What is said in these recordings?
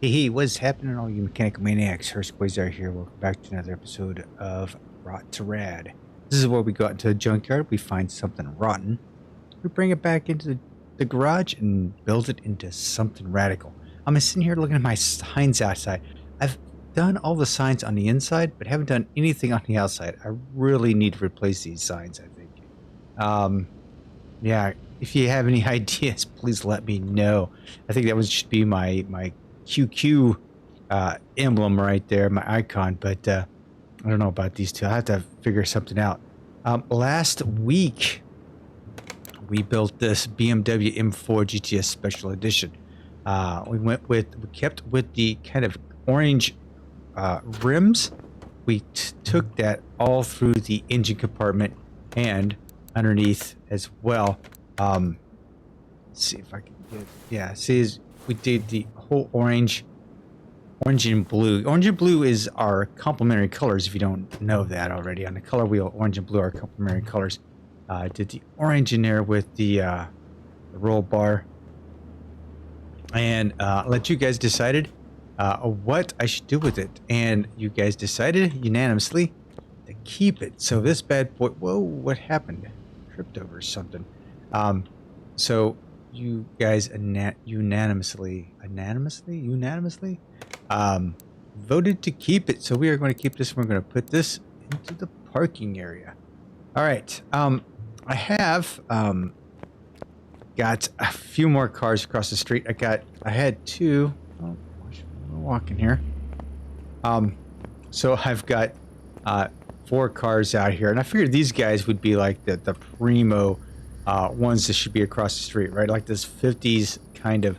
Hey, what's happening, all you mechanical maniacs? Hurst Quayzar here. Welcome back to another episode of Rot2Rad. This is where we go out into the junkyard, we find something rotten, we bring it back into the garage and build it into something radical. I'm sitting here looking at my signs outside. I've done all the signs on the inside, but haven't done anything on the outside. I really need to replace these signs, I think. Yeah, if you have any ideas, please let me know. I think that should be my QQ emblem right there, my icon, but I don't know about these two. I have to figure something out. Last week we built this BMW M4 GTS Special Edition. We kept with the kind of orange rims. We took that all through the engine compartment and underneath as well. Let's see if I can get, yeah, see, we did the whole orange and blue. Orange and blue is our complementary colors, if you don't know that already. On the color wheel, orange and blue are complementary colors. I did the orange in there with the roll bar. And let you guys decided what I should do with it. And you guys decided unanimously to keep it. So this bad boy, whoa, what happened? Tripped over something. So you guys unanimously voted to keep it. So we are going to keep this. We're going to put this into the parking area. All right. I have got a few more cars across the street. I had two. Oh, we're walking here. So I've got 4 cars out here, and I figured these guys would be like the primo ones that should be across the street, right? Like this 50s kind of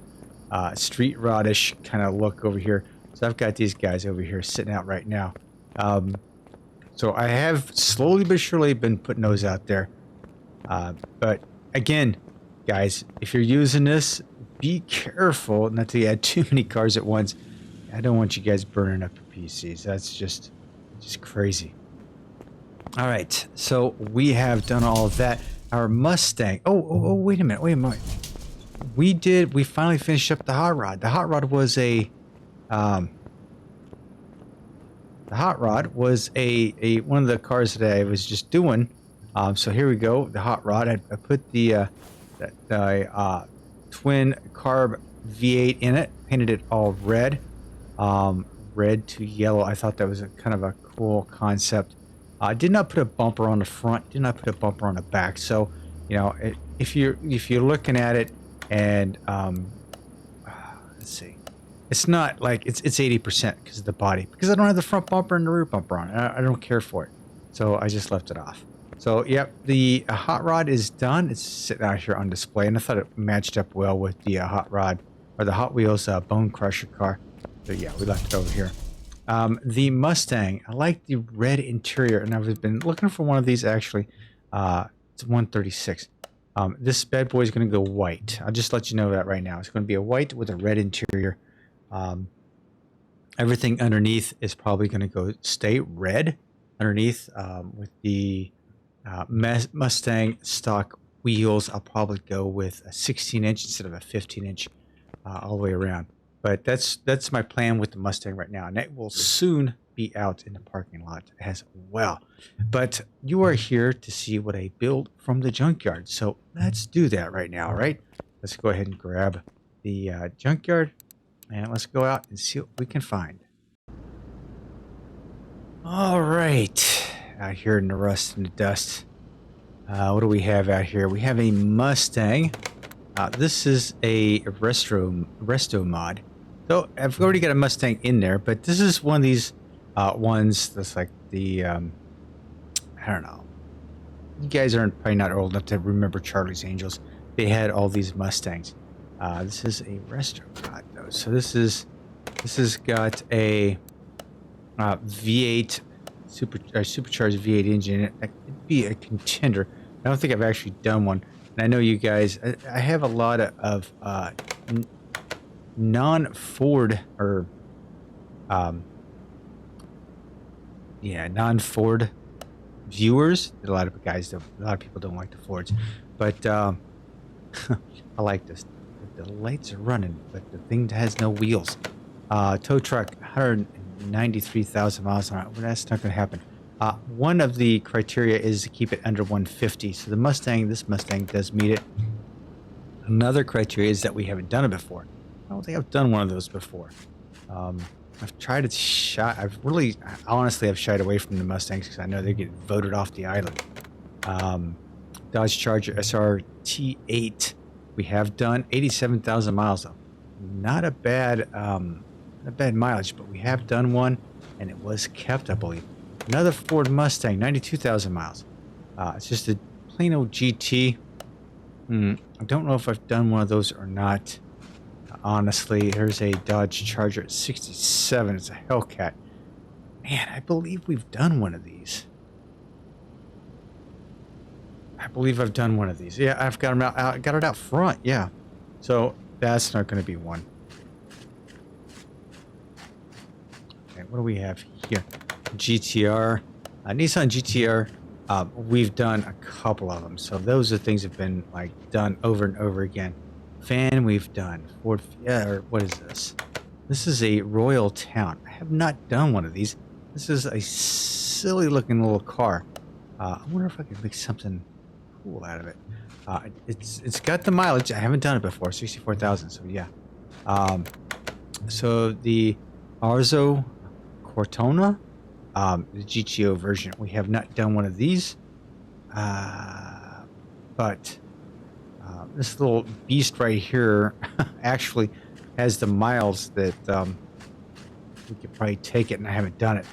street rodish kind of look over here. So I've got these guys over here sitting out right now. So I have slowly but surely been putting those out there. But again, guys, if you're using this, be careful not to add too many cars at once. I don't want you guys burning up your PCs. That's just crazy. All right, so we have done all of that. Our Mustang. Oh, wait a minute. We finally finished up the hot rod. The hot rod was a one of the cars that I was just doing. So here we go. The hot rod. I put the twin carb V8 in it. Painted it all red, red to yellow. I thought that was kind of a cool concept. I did not put a bumper on the front, did not put a bumper on the back. So, you know, if you're looking at it and let's see, it's not like it's 80% because of the body, because I don't have the front bumper and the rear bumper on it. I don't care for it, so I just left it off. So, yep, the hot rod is done. It's sitting out here on display, and I thought it matched up well with the hot rod or the Hot Wheels Bone Crusher car. So yeah, we left it over here. The Mustang, I like the red interior, and I've been looking for one of these actually. It's 136. This bad boy is going to go white. I'll just let you know that right now. It's going to be a white with a red interior. Everything underneath is probably going to stay red underneath with the Mustang stock wheels. I'll probably go with a 16-inch instead of a 15-inch all the way around. But that's my plan with the Mustang right now, and it will soon be out in the parking lot as well. But you are here to see what I built from the junkyard, so let's do that right now, all right? Let's go ahead and grab the junkyard, and let's go out and see what we can find. All right, out here in the rust and the dust. What do we have out here? We have a Mustang. This is a resto mod. So I've already got a Mustang in there, but this is one of these ones that's like the, I don't know. You guys are probably not old enough to remember Charlie's Angels. They had all these Mustangs. This is a resto mod though. So this has got a V8 supercharged V8 engine in it. That could be a contender. I don't think I've actually done one. And I know you guys, I have a lot of non-Ford or non-Ford viewers. A lot of people don't like the Fords, but I like this. The lights are running, but the thing has no wheels. Tow truck, 193,000 miles on it. Well, that's not going to happen. One of the criteria is to keep it under 150. So the Mustang, this Mustang does meet it. Another criteria is that we haven't done it before. I don't think I've done one of those before. I've tried to honestly, I've shied away from the Mustangs because I know they get voted off the island. Dodge Charger SRT8, we have done 87,000 miles though. Not a bad mileage, but we have done one, and it was kept, I believe. Another Ford Mustang, 92,000 miles. It's just a plain old GT. I don't know if I've done one of those or not. Honestly, here's a Dodge Charger at 67. It's a Hellcat. Man, I believe we've done one of these. I believe I've done one of these. Yeah, I've got them out. Got it out front. Yeah, so that's not going to be one. Okay, what do we have here? GTR, Nissan GTR. We've done a couple of them, so those are things that have been like done over and over again. Fan, we've done Ford. Yeah, or what is this? This is a Royal Town. I have not done one of these. This is a silly looking little car. I wonder if I could make something cool out of it. It's got the mileage. I haven't done it before, 64,000. So yeah. So the Arzo Cortona, the GTO version. We have not done one of these, but this little beast right here actually has the miles that we could probably take it, and I haven't done it.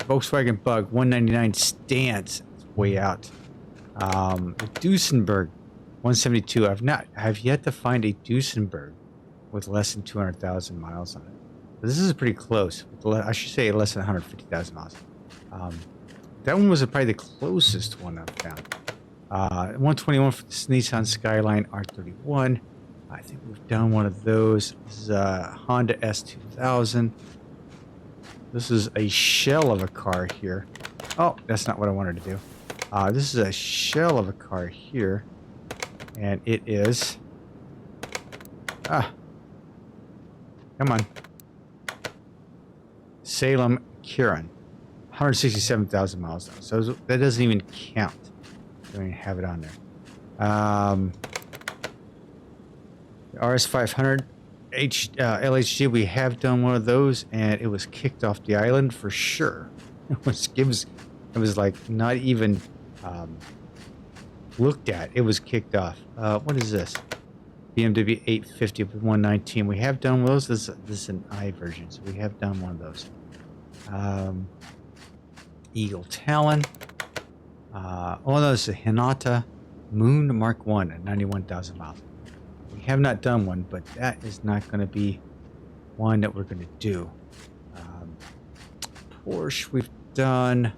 Volkswagen Bug 199 Stance, it's way out. The Duesenberg 172. I've yet to find a Duesenberg with less than 200,000 miles on it. But this is pretty close. I should say less than 150,000 miles. That one was probably the closest one I've found. 121 for the Nissan Skyline R31. I think we've done one of those. This is a Honda S2000. This is a shell of a car here. Oh, that's not what I wanted to do. This is a shell of a car here. And it is... come on. Salem Kirin. 167,000 miles. So that doesn't even count. I don't even have it on there. The RS500 LHG, we have done one of those, and it was kicked off the island for sure. It was like not even looked at. It was kicked off. What is this? BMW 850 with 119. We have done those. This is an I version, so we have done one of those. Eagle Talon. That's a Hinata Moon Mark 1 at 91,000 miles. We have not done one, but that is not going to be one that we're going to do. Porsche, we've done.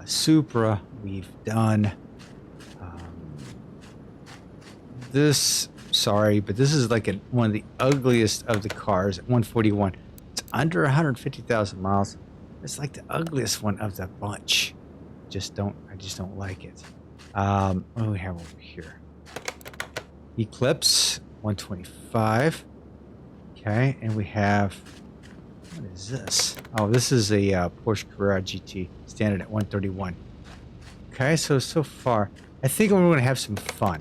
Supra, we've done. Sorry, but this is like one of the ugliest of the cars at 141. It's under 150,000 miles. It's like the ugliest one of the bunch. I just don't like it. What do we have over here? Eclipse 125. Okay, and we have, what is this? Oh, this is a Porsche Carrera GT standard at 131. Okay, so far, I think we're going to have some fun.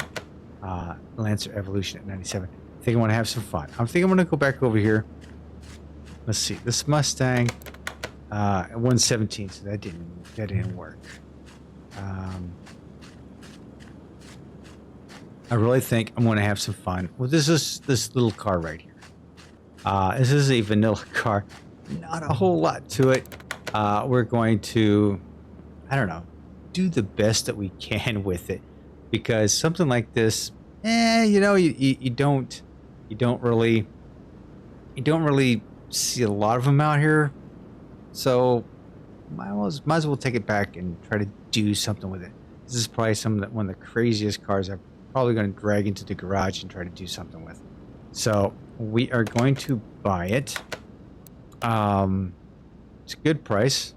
Lancer Evolution at 97. I think I want to have some fun. I think I'm going to go back over here. Let's see. This Mustang at 117. So that didn't work. I really think I'm going to have some fun with this little car right here. This is a vanilla car. Not a whole lot to it. We're going to, I don't know, do the best that we can with it, because something like this, you don't really see a lot of them out here. So might as well take it back and try to do something with it. This is probably one of the craziest cars I'm probably going to drag into the garage and try to do something with. So we are going to buy it. It's a good price.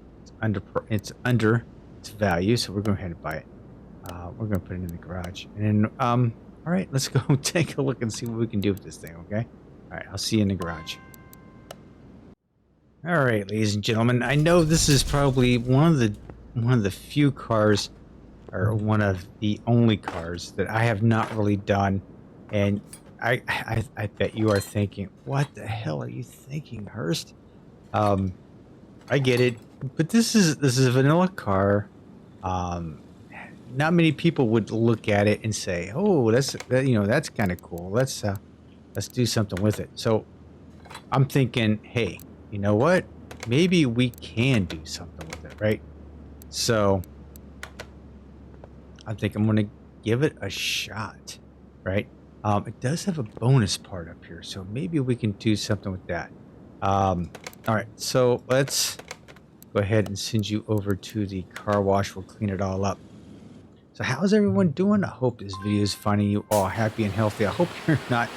It's under its value, so we're going to go ahead and buy it. We're going to put it in the garage. And then, all right, let's go take a look and see what we can do with this thing, okay? All right, I'll see you in the garage. All right, ladies and gentlemen, I know this is probably one of the few cars, or one of the only cars that I have not really done, and I bet you are thinking, what the hell are you thinking, Hurst? I get it, but this is a vanilla car. Not many people would look at it and say, "Oh, that's kind of cool. Let's do something with it." So I'm thinking, hey, you know what? Maybe we can do something with it, right? So I think I'm going to give it a shot, right? It does have a bonus part up here, so maybe we can do something with that. All right, so let's go ahead and send you over to the car wash. We'll clean it all up. So how's everyone doing? I hope this video is finding you all happy and healthy. I hope you're not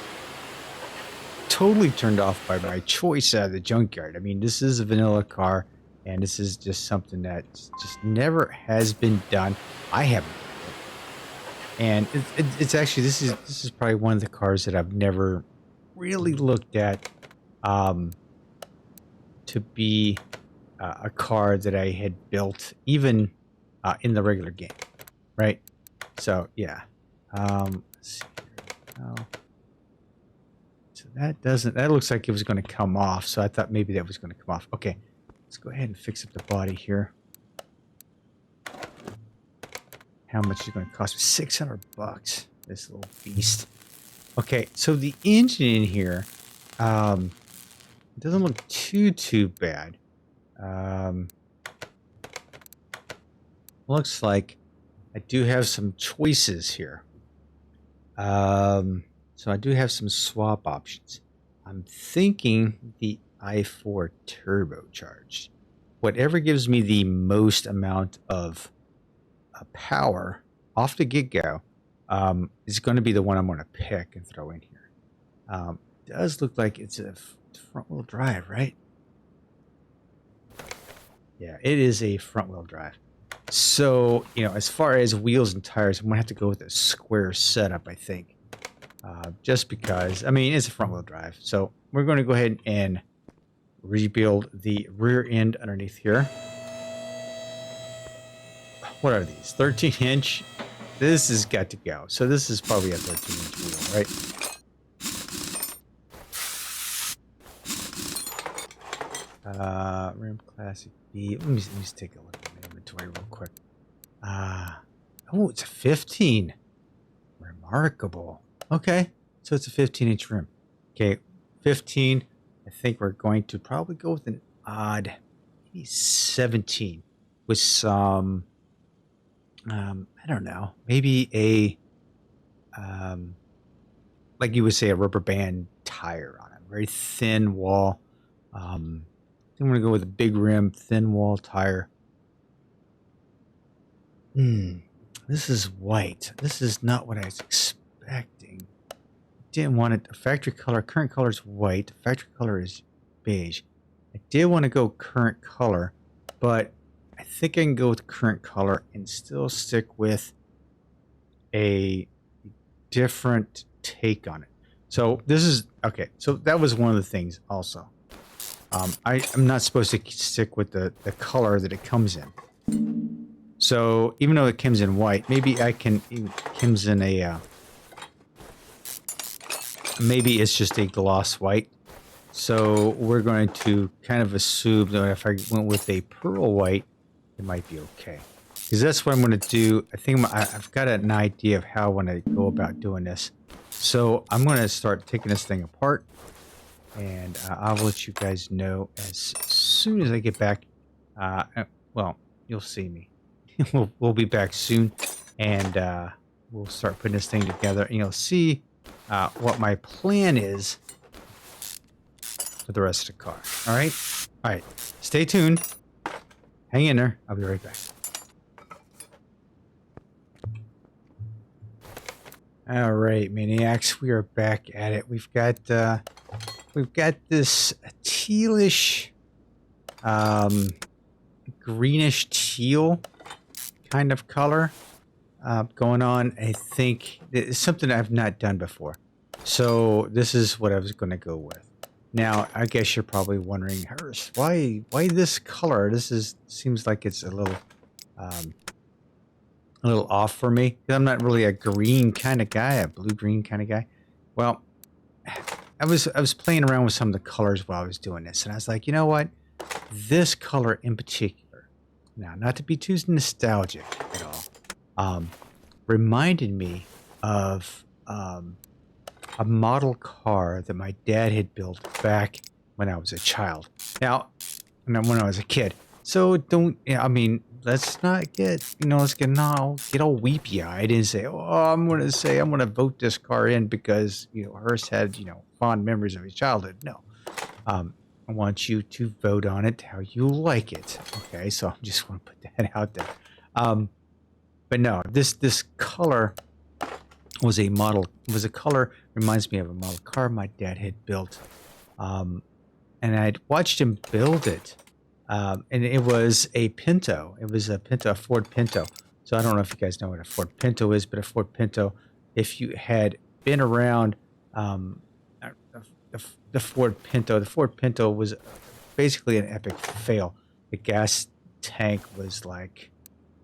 totally turned off by my choice out of the junkyard. I mean, this is a vanilla car, and this is just something that just never has been done. I haven't done it. And it's actually, this is probably one of the cars that I've never really looked at to be a car that I had built even in the regular game, right? So yeah, let's see here. Oh. So that looks like it was going to come off, so I thought maybe that was going to come off. Okay, let's go ahead and fix up the body here. How much is it going to cost me? $600, this little beast. Okay, so the engine in here doesn't look too bad. Looks like I do have some choices here. So I do have some swap options. I'm thinking the i4 turbocharged. Whatever gives me the most amount of power off the get-go is going to be the one I'm going to pick and throw in here. Does look like it's a front-wheel drive, right? Yeah, it is a front-wheel drive. So, as far as wheels and tires, I'm going to have to go with a square setup, I think. Just because, I mean, it's a front-wheel drive. So we're going to go ahead and rebuild the rear end underneath here. What are these? 13-inch? This has got to go. So this is probably a 13-inch wheel, right? Rim Classic B. Let me just take a look at my inventory real quick. Oh, it's a 15. Remarkable. Okay, so it's a 15-inch rim. Okay, 15. I think we're going to probably go with an odd, maybe 17 with some, I don't know, maybe a, like you would say, a rubber band tire on it. Very thin wall. I'm going to go with a big rim, thin wall tire. This is white. This is not what I was expecting. Didn't want it. Factory color. Current color is white. Factory color is beige. I did want to go current color, but I think I can go with current color and still stick with a different take on it. So this is okay. So that was one of the things also. I'm not supposed to stick with the color that it comes in. So even though it comes in white, maybe I can, it comes in a, maybe it's just a gloss white. So we're going to kind of assume that if I went with a pearl white, it might be okay. Because that's what I'm going to do. I think I've got an idea of how I want to go about doing this. So I'm going to start taking this thing apart. And I'll let you guys know as soon as I get back. Well, you'll see me. We'll be back soon, and we'll start putting this thing together, and you'll see what my plan is for the rest of the car. All right, stay tuned, hang in there, I'll be right back. All right, maniacs, we are back at it. We've got this tealish, greenish teal kind of color going on. I think it's something I've not done before. So this is what I was going to go with. Now, I guess you're probably wondering, Hurst, why this color? Seems like it's um, a little off for me. 'Cause I'm not really a green kind of guy, a blue-green kind of guy. Well, I was playing around with some of the colors while I was doing this, and I was like, you know what? This color in particular, now not to be too nostalgic at all, reminded me of a model car that my dad had built back when I was a child. Now, when I was a kid. So don't, I mean, let's not get, let's get all weepy-eyed and say, oh, I'm going to vote this car in because, Hearst had, fond memories of his childhood. No. I want you to vote on it how you like it. Okay, so I just want to put that out there. But no, this color was a color, reminds me of a model car my dad had built. And I'd watched him build it. And it was a Pinto. It was a Ford Pinto. So I don't know if you guys know what a Ford Pinto is, but a Ford Pinto, if you had been around the Ford Pinto was basically an epic fail. The gas tank was like,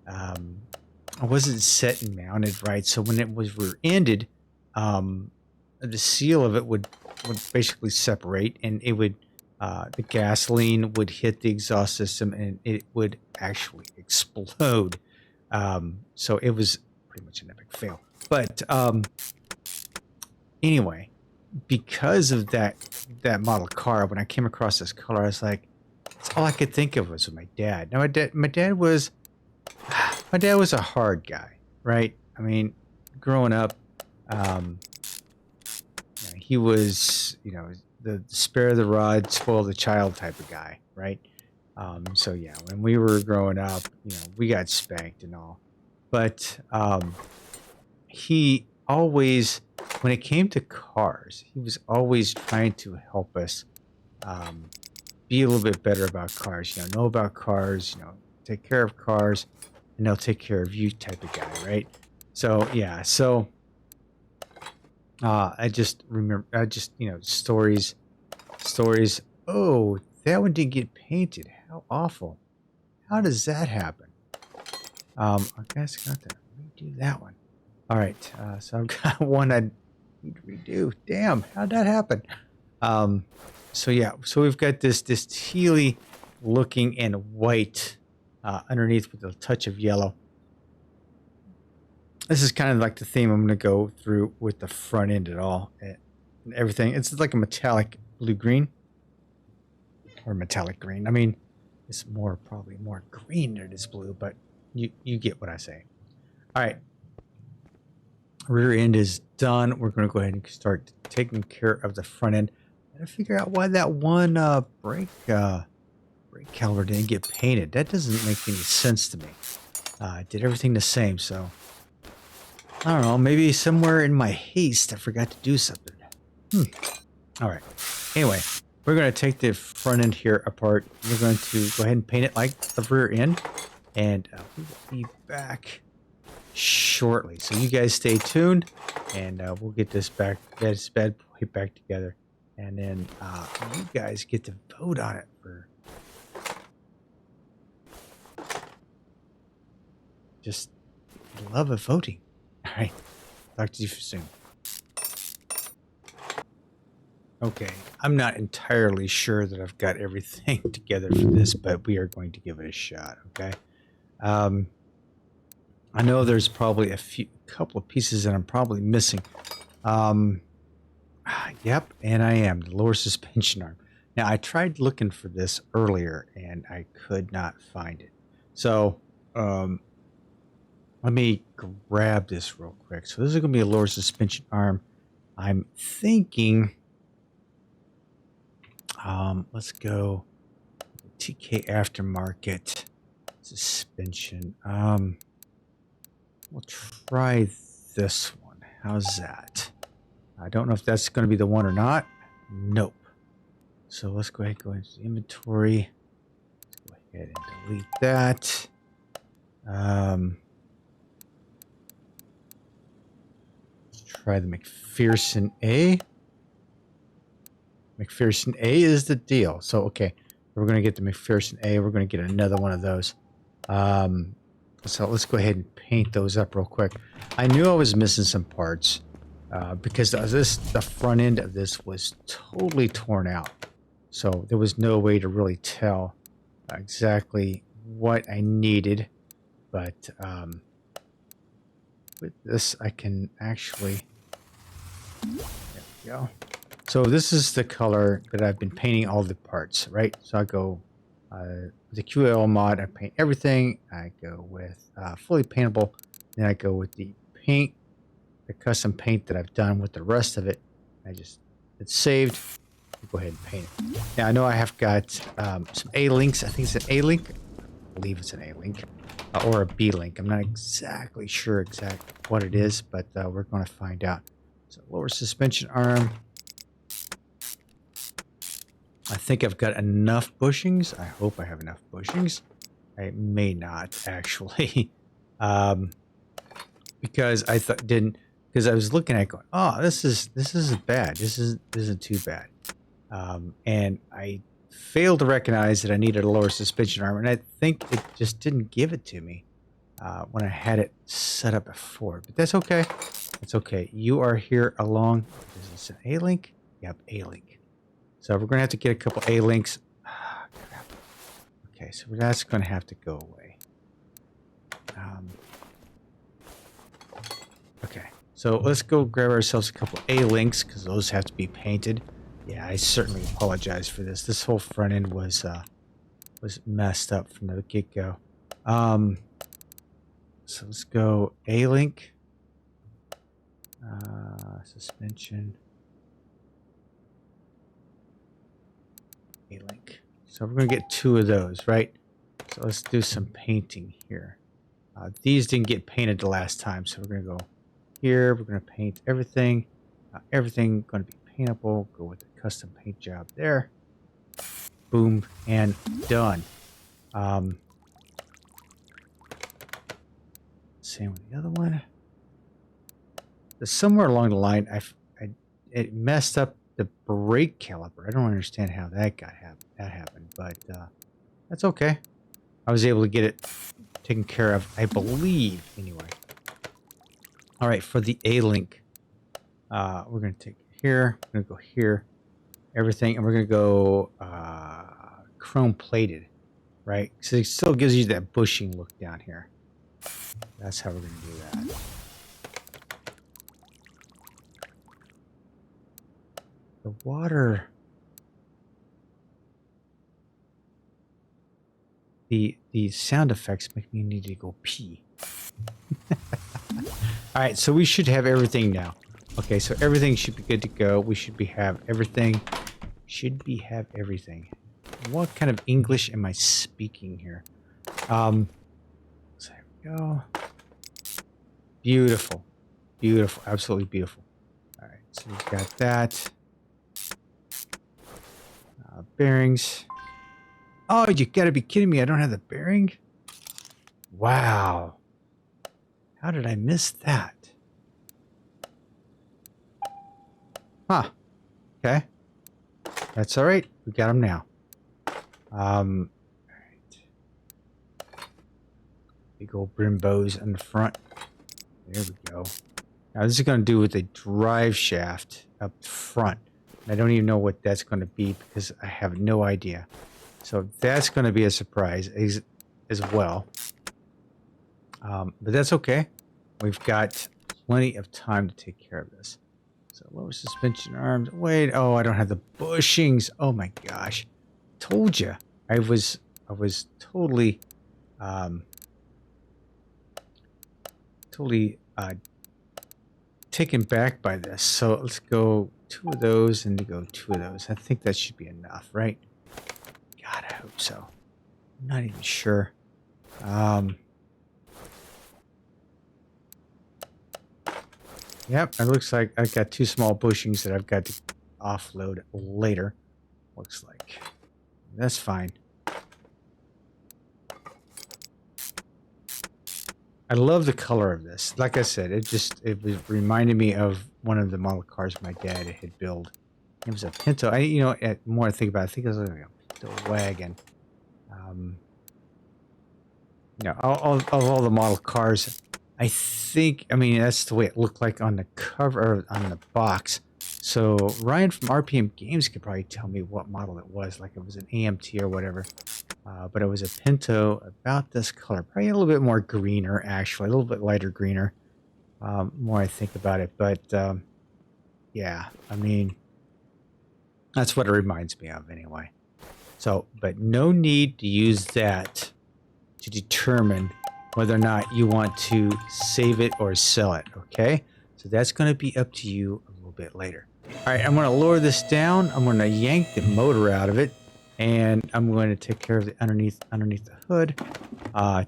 it wasn't set and mounted right. So when it was rear-ended, the seal of it would basically separate, and it would, the gasoline would hit the exhaust system and it would actually explode. So it was pretty much an epic fail. But anyway, because of that model car, when I came across this color, I was like, that's all I could think of was with my dad. Now my dad was a hard guy, right? I mean, growing up, he was, the spare the rod, spoil the child type of guy, right? So yeah, when we were growing up, we got spanked and all, but he always, when it came to cars, he was always trying to help us be a little bit better about cars. Know about cars. Take care of cars, and they'll take care of you type of guy, right? So yeah, so I just remember, stories. Oh, that one didn't get painted. How awful! How does that happen? I guess I got to redo that one. All right, so I've got one I need to redo. Damn, how'd that happen? So yeah, so we've got this tealy looking and white underneath with a touch of yellow. This is kind of like the theme I'm going to go through with the front end at all and everything. It's like a metallic blue-green or metallic green. I mean, it's probably more green than it is blue, but you get what I say. All right. Rear end is done. We're going to go ahead and start taking care of the front end. I gotta figure out why that one brake caliper didn't get painted. That doesn't make any sense to me. I did everything the same, so I don't know. Maybe somewhere in my haste, I forgot to do something. All right. Anyway, we're going to take the front end here apart. We're going to go ahead and paint it like the rear end, and we will be back shortly. So you guys stay tuned, and we'll get this bad boy back together, and then you guys get to vote on it for just the love of voting. All right, talk to you soon. Okay, I'm not entirely sure that I've got everything together for this, but we are going to give it a shot. Okay. I know there's probably a couple of pieces that I'm probably missing. Yep, and I am. The lower suspension arm. Now, I tried looking for this earlier, and I could not find it. So, let me grab this real quick. So this is going to be a lower suspension arm. I'm thinking, let's go TK aftermarket suspension. We'll try this one. How's that? I don't know if that's going to be the one or not. Nope. So let's go ahead and go into the inventory. Let's go ahead and delete that. Let's try the McPherson A. McPherson A is the deal. So, okay, we're going to get the McPherson A. We're going to get another one of those. So let's go ahead and paint those up real quick. I knew I was missing some parts because the front end of this was totally torn out. So there was no way to really tell exactly what I needed. But with this, I can actually... There we go. So this is the color that I've been painting all the parts, right? So I go with the QL mod, I paint everything. I go with fully paintable. Then I go with the paint, the custom paint that I've done with the rest of it. It's saved. Go ahead and paint it. Now I know I have got some A links. I think it's an A link. I believe it's an A link or a B link. I'm not exactly sure what it is, but we're going to find out. So lower suspension arm. I think I've got enough bushings. I hope I have enough bushings. I may not actually, because I thought because I was looking at it going, oh, this isn't bad. This isn't too bad, and I failed to recognize that I needed a lower suspension arm, and I think it just didn't give it to me when I had it set up before. But that's okay. It's okay. You are here along. Is this an A link? Yep, A link. So we're going to have to get a couple A links. Okay, so that's going to have to go away. Okay, so let's go grab ourselves a couple A links because those have to be painted. Yeah, I certainly apologize for this. This whole front end was messed up from the get-go. So let's go A link, suspension. A link. So we're going to get 2 of those, right? So let's do some painting here. These didn't get painted the last time, so we're going to go here. We're going to paint everything. Everything going to be paintable. Go with the custom paint job there. Boom, and done. Same with the other one. Somewhere along the line, it messed up the brake caliper. I don't understand how that happened, but that's okay. I was able to get it taken care of, I believe, anyway. All right, for the A-link, we're going to take it here. We're going to go here, everything, and we're going to go chrome plated, right? So it still gives you that bushing look down here. That's how we're going to do that. The water, the sound effects make me need to go pee. All right, so we should have everything now. Okay, so everything should be good to go. We should have everything. Have everything. What kind of English am I speaking here? So there we go. Beautiful, beautiful, absolutely beautiful. All right, so we've got that. Bearings. Oh, you gotta be kidding me. I don't have the bearing? Wow. How did I miss that? Huh. Okay. That's all right. We got them now. All right. Big old brim bows on the front. There we go. Now this is going to do with the drive shaft up front. I don't even know what that's going to be because I have no idea. So that's going to be a surprise as well. But that's okay. We've got plenty of time to take care of this. So lower suspension arms. Wait, oh, I don't have the bushings. Oh my gosh. Told you. I was totally taken back by this. So let's go 2 of those and go 2 of those. I think that should be enough, right? God, I hope so. I'm not even sure. Yep, it looks like I've got 2 small bushings that I've got to offload later. Looks like. That's fine. I love the color of this. Like I said, it was reminded me of one of the model cars my dad had built. It was a Pinto. More I think about it, I think it was like a Pinto wagon. All the model cars, I think, I mean, that's the way it looked like on the cover, or on the box. So Ryan from RPM Games could probably tell me what model it was, like it was an AMT or whatever. But it was a Pinto about this color, probably a little bit more greener, actually, a little bit lighter greener, more I think about it. But yeah, I mean, that's what it reminds me of anyway. So, but no need to use that to determine whether or not you want to save it or sell it, okay? So that's going to be up to you a little bit later. All right, I'm going to lower this down. I'm going to yank the motor out of it, and I'm going to take care of the underneath the hood,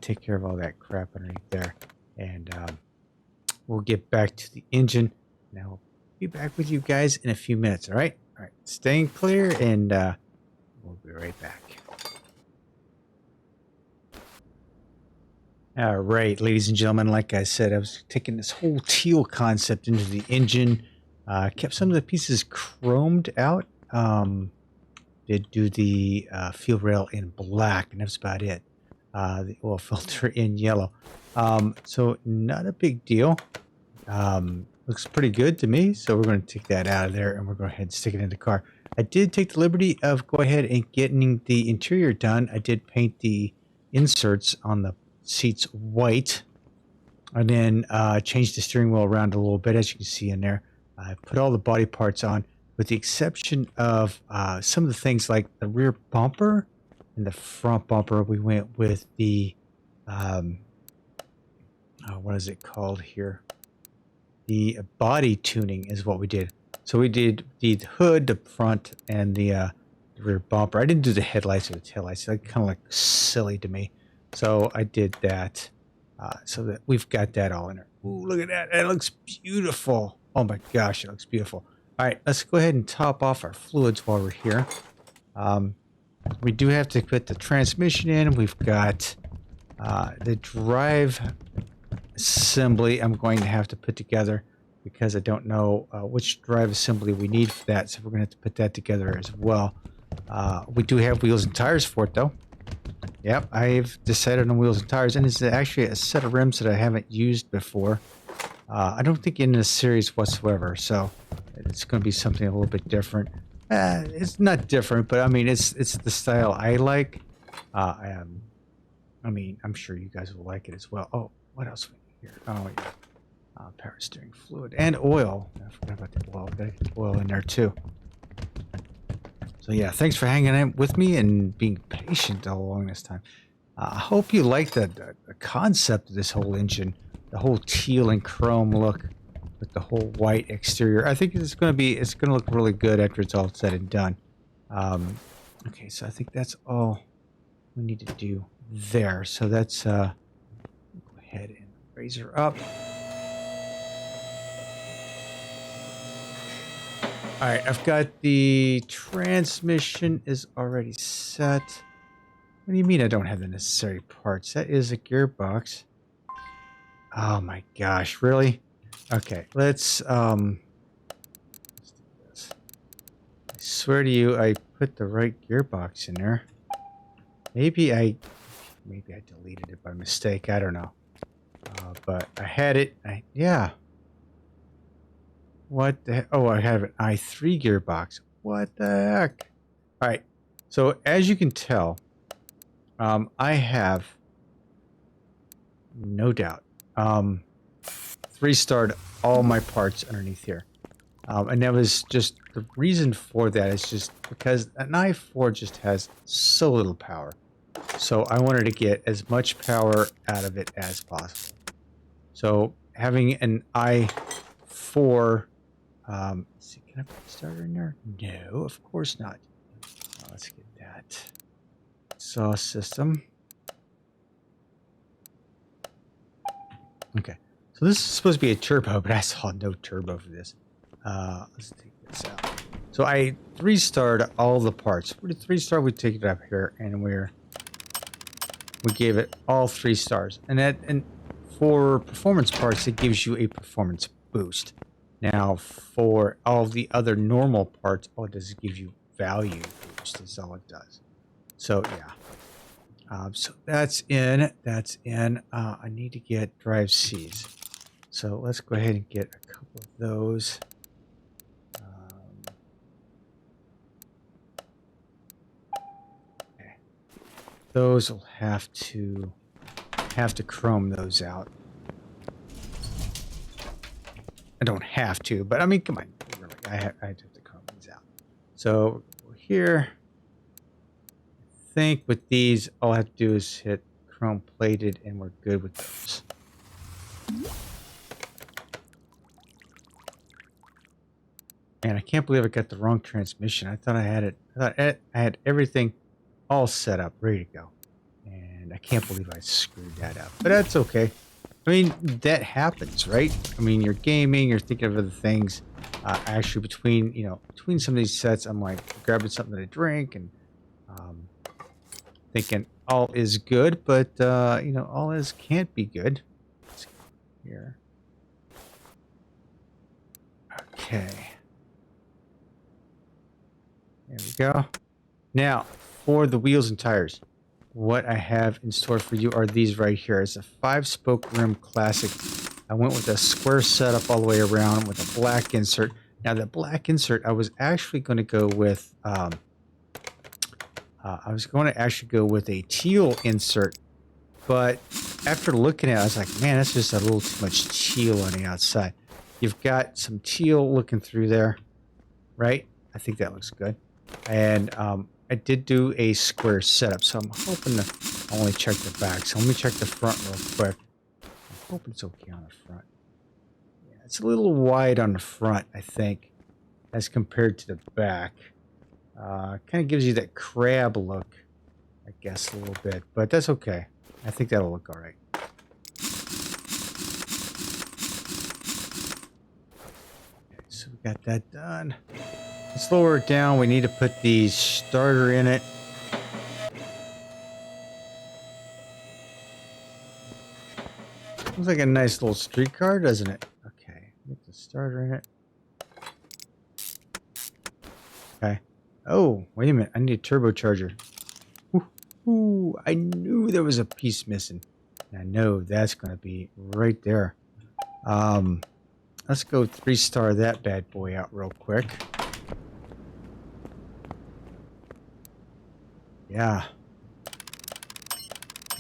take care of all that crap underneath there, and we'll get back to the engine. Now I'll be back with you guys in a few minutes, all right? All right, staying clear, and we'll be right back. All right, ladies and gentlemen, like I said, I was taking this whole teal concept into the engine. Kept some of the pieces chromed out. Did do the fuel rail in black, and that's about it. The oil filter in yellow. So not a big deal. Looks pretty good to me. So we're going to take that out of there, and we're going to go ahead and stick it in the car. I did take the liberty of go ahead and getting the interior done. I did paint the inserts on the seats white, and then change the steering wheel around a little bit, as you can see in there. I put all the body parts on, with the exception of some of the things like the rear bumper and the front bumper. We went with the what is it called here? The body tuning is what we did. So we did the hood, the front, and the rear bumper. I didn't do the headlights or the taillights. That kind of like silly to me. So I did that, so that we've got that all in there. Ooh, look at that. It looks beautiful. Oh my gosh, it looks beautiful. All right, let's go ahead and top off our fluids while we're here. We do have to put the transmission in. We've got the drive assembly I'm going to have to put together, because I don't know which drive assembly we need for that. So we're going to have to put that together as well. We do have wheels and tires for it, though. Yep, I've decided on wheels and tires, and it's actually a set of rims that I haven't used before. I don't think in this series whatsoever, so it's going to be something a little bit different. It's not different, but I mean, it's the style I like. I mean, I'm sure you guys will like it as well. Oh, what else we need here? Oh, yeah. Power steering fluid and oil. I forgot about the oil. Gotta get the oil in there too. So yeah, thanks for hanging out with me and being patient all along this time. I hope you like the concept of this whole engine, the whole teal and chrome look with the whole white exterior. I think it's going to look really good after it's all said and done. Okay, so I think that's all we need to do there. So that's go ahead and raise her up. All right, I've got the transmission is already set. What do you mean I don't have the necessary parts? That is a gearbox. Oh my gosh, really? Okay, let's do this. I swear to you, I put the right gearbox in there. Maybe I deleted it by mistake. I don't know. But I had it. Yeah. What the heck? Oh, I have an i3 gearbox. What the heck? All right. So as you can tell, I have no doubt 3-starred all my parts underneath here. And that was just the reason for that is just because an i4 just has so little power. So I wanted to get as much power out of it as possible. So having an i4, let's see, can I put the starter in there? No, of course not. Let's get that exhaust system. Okay, so this is supposed to be a turbo, but I saw no turbo for this. Let's take this out. So I 3-starred all the parts. We 3-star, we take it up here, and we gave it all 3 stars. And for performance parts, it gives you a performance boost. Now, for all the other normal parts, all it does is give you value boost. Is all it does. So yeah. So that's in. That's in. I need to get drive Cs. So let's go ahead and get a couple of those. Okay. Those will have to chrome those out. I don't have to, but I mean, come on, really, I have to chrome these out. So here. I think with these, all I have to do is hit chrome plated and we're good with those. And I can't believe I got the wrong transmission. I thought I had it. I thought I had everything all set up, ready to go. And I can't believe I screwed that up. But that's okay. I mean, that happens, right? I mean, you're gaming, you're thinking of other things. Actually, between some of these sets, I'm like grabbing something to drink and thinking all is good, but all is can't be good. Let's go here. Okay. There we go. Now, for the wheels and tires, what I have in store for you are these right here. It's a 5-spoke rim classic. I went with a square setup all the way around with a black insert. Now, the black insert, I was actually going to go with a teal insert, but after looking at it, I was like, man, that's just a little too much teal on the outside. You've got some teal looking through there, right? I think that looks good. And I did do a square setup, so I'm hoping to only check the back. So let me check the front real quick. I'm hoping it's okay on the front. Yeah, it's a little wide on the front, I think, as compared to the back. Kind of gives you that crab look, I guess, a little bit, but that's okay. I think that'll look all right. Okay, so we got that done. Let's lower it down. We need to put the starter in it. Looks like a nice little streetcar, doesn't it? Okay, get the starter in it. Okay. Oh, wait a minute. I need a turbocharger. Ooh, I knew there was a piece missing. I know that's going to be right there. Let's go 3-star that bad boy out real quick. Yeah.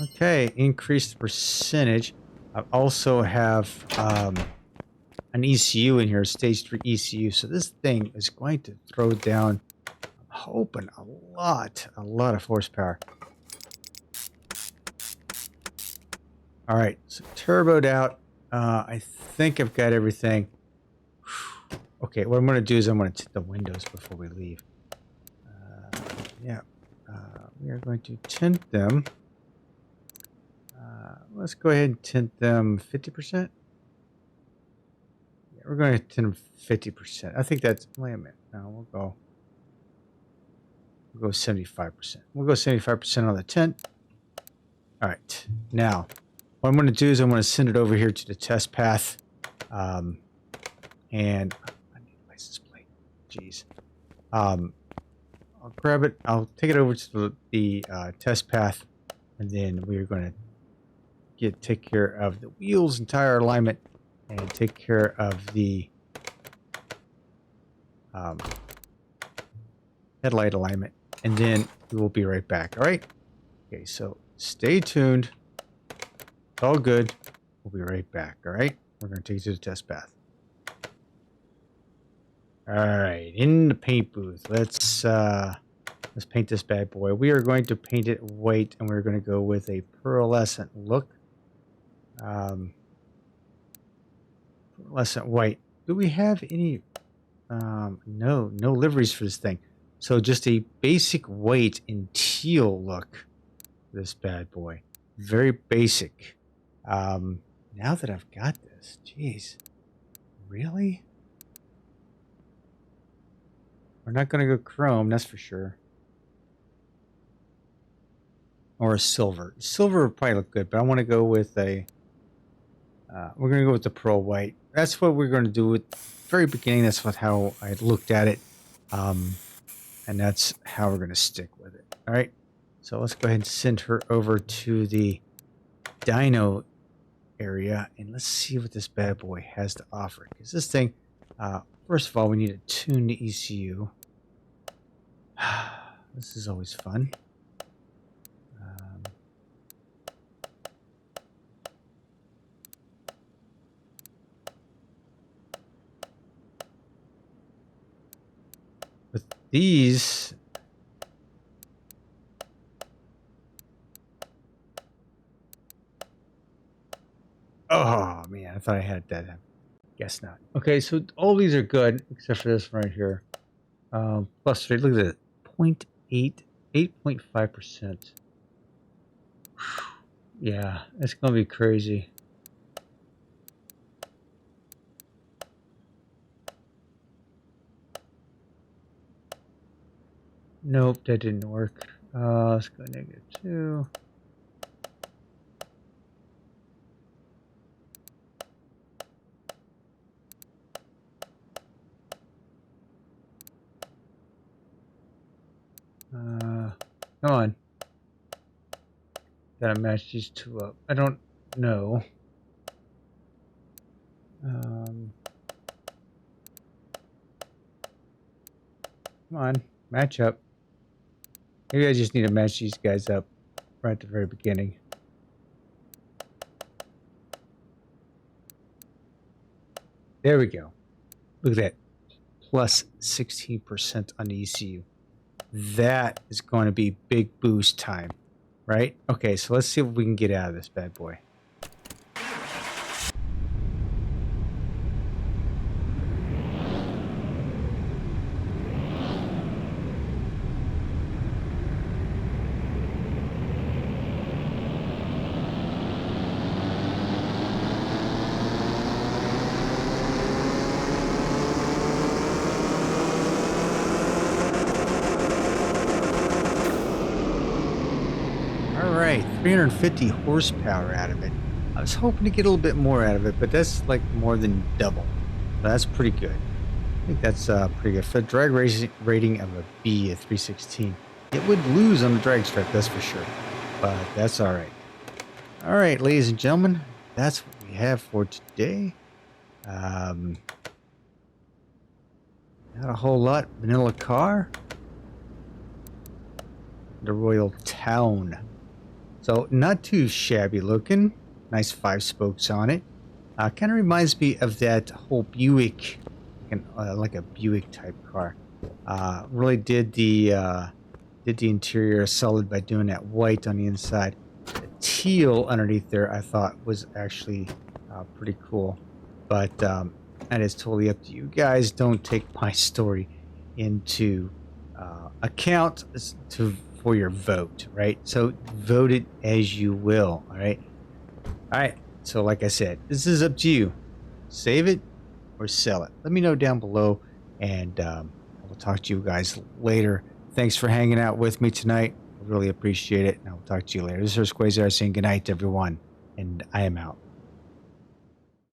Okay, increase the percentage. I also have an ECU in here, stage 3 ECU. So this thing is going to throw down, I'm hoping, a lot of horsepower. All right, so turboed out. I think I've got everything. Okay, what I'm going to do is I'm going to tint the windows before we leave. We are going to tint them. Let's go ahead and tint them 50%. Yeah, we're going to tint them 50%. I think that's, wait a minute. No, we'll go 75%. We'll go 75% on the tint. All right, now what I'm going to do is I'm going to send it over here to the test path. And I need a license plate. Jeez. I'll grab it. I'll take it over to the test path, and then we're going to take care of the wheels and tire alignment, and take care of the headlight alignment, and then we will be right back. All right. Okay. So stay tuned. It's all good. We'll be right back. All right. We're going to take you to the test path. All right, in the paint booth. Let's paint this bad boy. We are going to paint it white, and we're going to go with a pearlescent look. Pearlescent white. Do we have any? No liveries for this thing. So just a basic white and teal look for this bad boy. Very basic. Now that I've got this, jeez, really? We're not going to go chrome, that's for sure. Or a silver. Silver would probably look good, but I want to go with a We're going to go with the pearl white. That's what we're going to do at the very beginning. That's how I looked at it. And that's how we're going to stick with it. All right. So let's go ahead and send her over to the dyno area. And let's see what this bad boy has to offer. Because this thing, first of all, we need to tune the ECU. This is always fun. With these, oh man, I thought I had that. Guess not. Okay, so all these are good except for this one right here. Plus 3, look at that, 8.5%. Yeah, it's gonna be crazy. Nope, that didn't work. Let's go -2. Come on. Gotta match these two up. I don't know. Come on, match up. Maybe I just need to match these guys up right at the very beginning. There we go. Look at that. Plus 16% on the ECU. That is going to be big boost time, right? Okay, so let's see what we can get out of this bad boy. All right, 350 horsepower out of it. I was hoping to get a little bit more out of it, but that's like more than double. So that's pretty good. I think that's pretty good. For a drag rating of a B at 316, it would lose on the drag strip, that's for sure. But that's all right. All right, ladies and gentlemen, that's what we have for today. Not a whole lot. Vanilla car. The Royal Town. So not too shabby looking. Nice 5 spokes on it. Kind of reminds me of that whole Buick, like a Buick type car. Really did the interior solid by doing that white on the inside. The teal underneath there I thought was actually pretty cool. But that is totally up to you guys. Don't take my story into account for your vote, right? So vote it as you will, all right? All right, so like I said, this is up to you. Save it or sell it. Let me know down below, and we'll talk to you guys later. Thanks for hanging out with me tonight. I really appreciate it, and I will talk to you later. This is Quayzar saying goodnight to everyone, and I am out.